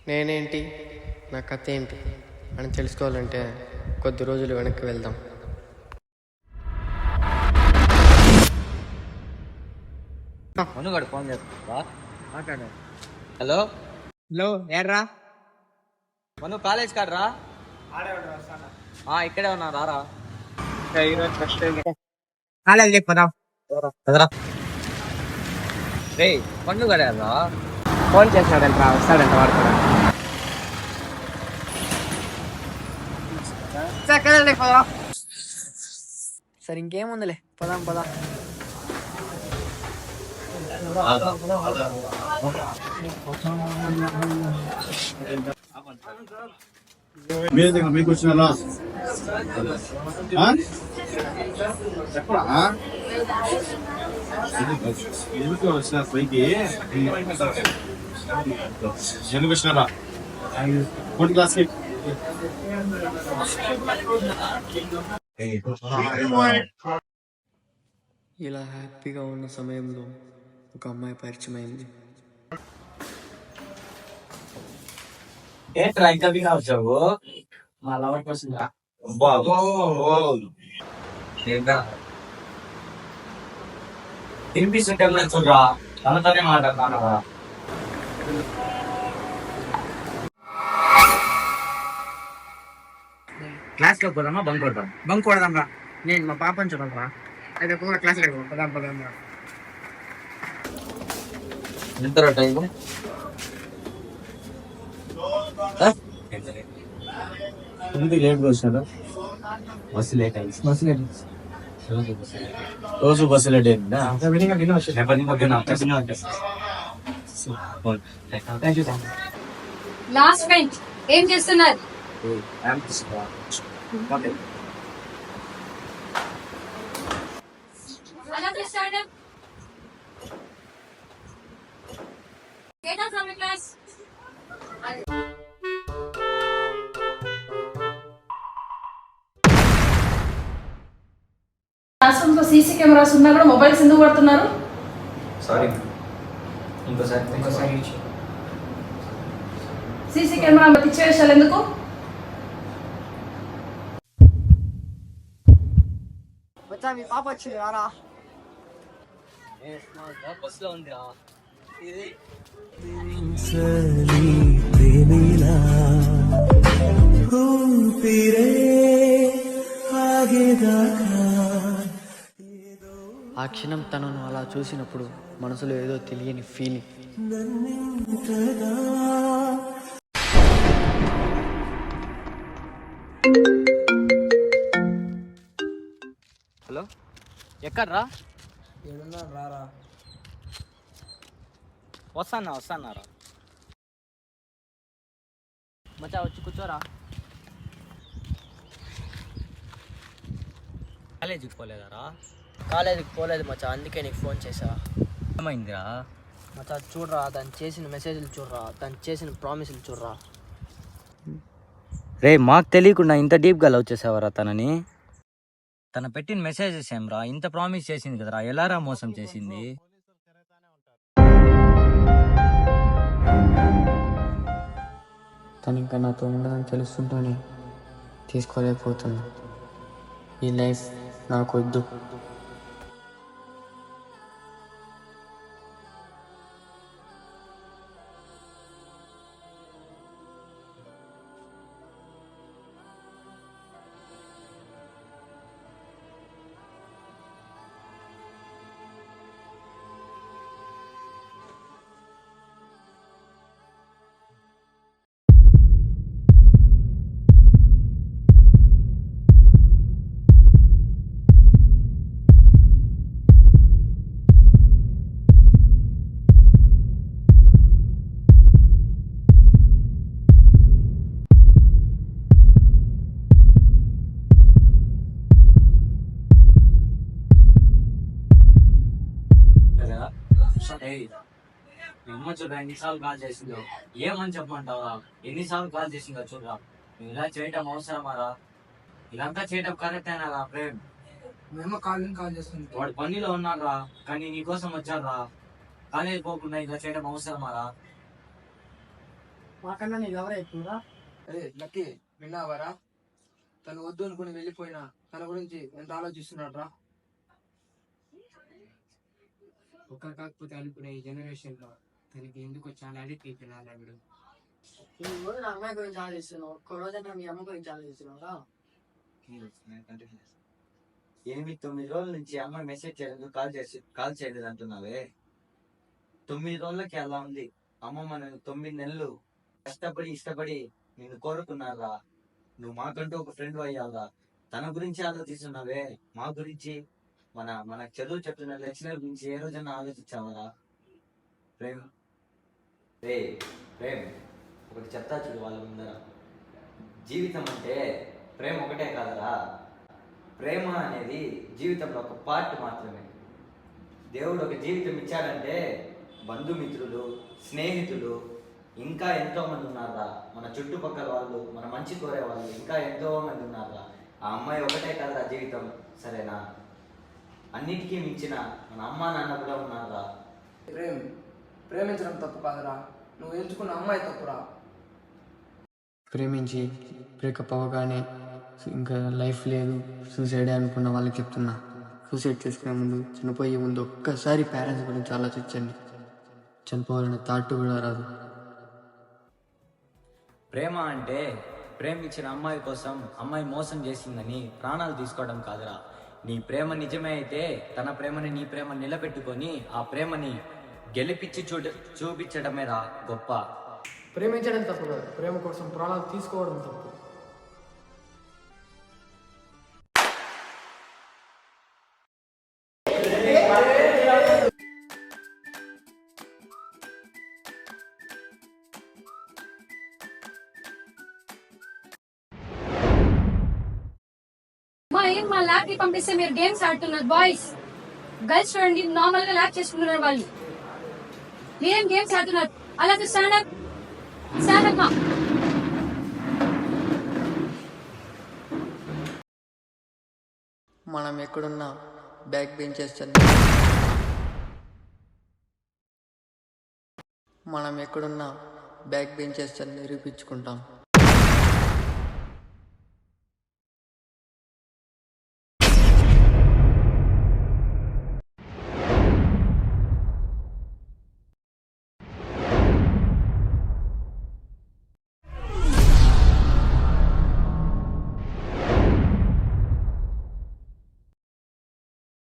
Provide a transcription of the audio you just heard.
నేనేంటి, నా కథ ఏంటి అని తెలుసుకోవాలంటే కొద్ది రోజులు వెనక్కి వెళ్దాం. మనుగాడు ఫోన్ చేస్తా మాట్లాడు. హలో హలో ఏడ్రా మను కాలేజ్ కాడరా? ఇక్కడే ఉన్నా రారా. కాలేజ్ లేకపోదాం. రే పండు కడరా ఫోన్ చేసినాడంట్రా, వస్తాడంట వాడు కూడా. సరే ఇంకేముందిలే, పదాం పదా. మీకు వచ్చిన ఎందుకు వచ్చిన పైకి ఎందుకు వచ్చినారా ఫోర్త్ క్లాస్కి ఇలా హ్యాపీగా ఉన్న సమయంలో ఒక అమ్మాయి పరిచయం అయింది. ఏంట్రా ఇంకా బిగా వచ్చావు? మా లవర్ కోసం తినిపిస్తుంటే చూడరా, తనతోనే మాట్లాడతానరా. క్లాస్ లో పోదామా బంక్ కొడదాం? బంక్ కొడదాం రా. నేను మా పాపని చూడాలరా. అయితే కూడా క్లాస్ లేదు, పదాం పదాం రా. ఎంతరా టైం? ఎందుకు లేట్గా వచ్చినారా? బస్సు లేట్ అయింది. రోజు బస్సు లేట్ అయిందా? లాస్ట్ బెంచ్ ఏం చేస్తున్నారు? Get out from the class. Class CC cameras ఉన్నా కూడా మొబైల్స్ ఎందుకు పడుతున్నారు? సారీ, ఇంకోసారి సీసీ కెమెరా పిచ్చి వేషాలు ఎందుకు? వచ్చా మీ పాప వచ్చింది రారా. బస్సులో ఉందిరా. ఆ క్షణం తనను అలా చూసినప్పుడు మనసులో ఏదో తెలియని ఫీలింగ్. హలో, ఎక్కడ్రా? ఏడున్నాడు రారా. వస్తాన్నారా. మచ్చా వచ్చి కూర్చోరా. కాలేజీకి పోలేదారా? కాలేజీకి పోలేదు మచ్చా, అందుకే నీకు ఫోన్ చేసా. ఏమైందిరా? మచ్చా చూడరా, దాన్ని చేసిన మెసేజ్లు చూడరా, దాన్ని చేసిన ప్రామిసులు చూడరా. రే, మాకు తెలియకుండా ఇంత డీప్గా లవ్ చేసావరా తనని? తన పెట్టిన మెసేజెస్ ఏమ్రా, ఇంత ప్రామిస్ చేసింది కదరా, ఎలారా మోసం చేసింది? తను ఇంకా నాతో ఉండదని తెలుస్తుంటేనే తీసుకోలేకపోతున్నా. ఈ లైఫ్ నాకు వద్దు. అమ్మ చూడరా ఎన్నిసార్లు కాల్ చేసిందో, ఏమని చెప్పమంటావా? ఎన్నిసార్లు కాల్ చేసిందో చూడరా. నువ్వు ఇలా చేయటం అవసరమారా? ఇదంతా చేయటం కరెక్టేనా రా ప్రేమ్? మేము కాల్ చేస్తుంది. వాడు పనిలో ఉన్నారా, కానీ నీకోసం వచ్చారా? కాలేజ్ పోకుండా ఇలా చేయడం అవసరమారా? మాకన్నా నీకు ఎవరే ఎక్కువరా? అరే లక్కీ, విన్నావారా? తను వద్దు అనుకుని వెళ్ళిపోయినా తన గురించి ఎంత ఆలోచిస్తున్నాడు రా. ఒకరు కాకపోతే అనుకునే ఈ జనరేషన్ లో తనకి ఎందుకో చాలా అడిక్ట్ అయిపోయినాడు వీడు. నువ్వు నా అమ్మాయి గురించి ఆలోచిస్తున్నావు, ఒక్క రోజైనా మీ అమ్మ గురించి ఆలోచిస్తున్నావురా? 8-9 రోజుల నుంచి అమ్మాయి మెసేజ్ చేయలేదు, కాల్ చేయలేదు అంటున్నావే. 9 రోజులకి అలా ఉంది. అమ్మ మన 9 నెలలు కష్టపడి ఇష్టపడి నిన్ను కోరుకున్నారా. నువ్వు మాకంటూ ఒక ఫ్రెండ్ అయ్యావా. తన గురించి ఆలోచిస్తున్నావే, మా గురించి మన చదువు చెప్తున్న లెక్చరర్ గురించి ఏ రోజైనా ఆలోచించావరా? ప్రేమ్ ప్రేమ్ ఒకటి చెప్తా చూడు వాళ్ళ ముందర. జీవితం అంటే ప్రేమ ఒకటే కాదరా. ప్రేమ అనేది జీవితంలో ఒక పార్ట్ మాత్రమే. దేవుడు ఒక జీవితం ఇచ్చాడంటే బంధుమిత్రులు, స్నేహితులు ఇంకా ఎంతో మంది ఉన్నారా. మన చుట్టుపక్కల వాళ్ళు, మన మంచి కోరే వాళ్ళు ఇంకా ఎంతో మంది ఉన్నారా. ఆ అమ్మాయి ఒకటే కదరా జీవితం, సరేనా? అన్నిటికీ మించిన మన అమ్మా నాన్న కూడా ఉన్నారా. ప్రేమించడం తప్పు కాదురా, నువ్వు ఎంచుకున్న అమ్మాయి తప్పురా. ప్రేమించి బ్రేకప్ అవ్వగానే ఇంకా లైఫ్ లేదు, సూసైడ్ అనుకున్న వాళ్ళకి చెప్తున్నా, సూసైడ్ చేసుకునే ముందు, చనిపోయే ముందు ఒక్కసారి పేరెంట్స్ గురించి ఆలోచించండి. చనిపోవాలనే థాట్ కూడా రాదు. ప్రేమ అంటే ప్రేమించిన అమ్మాయి కోసం అమ్మాయి మోసం చేసిందని ప్రాణాలు తీసుకోవడం కాదురా. నీ ప్రేమ నిజమే అయితే తన ప్రేమని, నీ ప్రేమ నిలబెట్టుకొని ఆ ప్రేమని గెలిపించి చూపించడమే రా గొప్ప. ప్రేమించడం తప్పు కాదు, ప్రేమ కోసం ప్రాణాలు తీసుకోవడం తప్పు. మా ల్యాబ్ కి పంపిస్తే మీరు గేమ్స్ ఆడుతున్నారు. బాయ్స్ గర్ల్స్ చూడండి, నార్మల్ గా ల్యాబ్ చేసుకుంటున్నారు వాళ్ళు. మీరేం గేమ్స్ ఆడుతున్నారు? అలా స్టాండ్ అప్. మనం ఎక్కడున్నా బ్యాక్ బెంచెస్ నిరూపించుకుంటాం.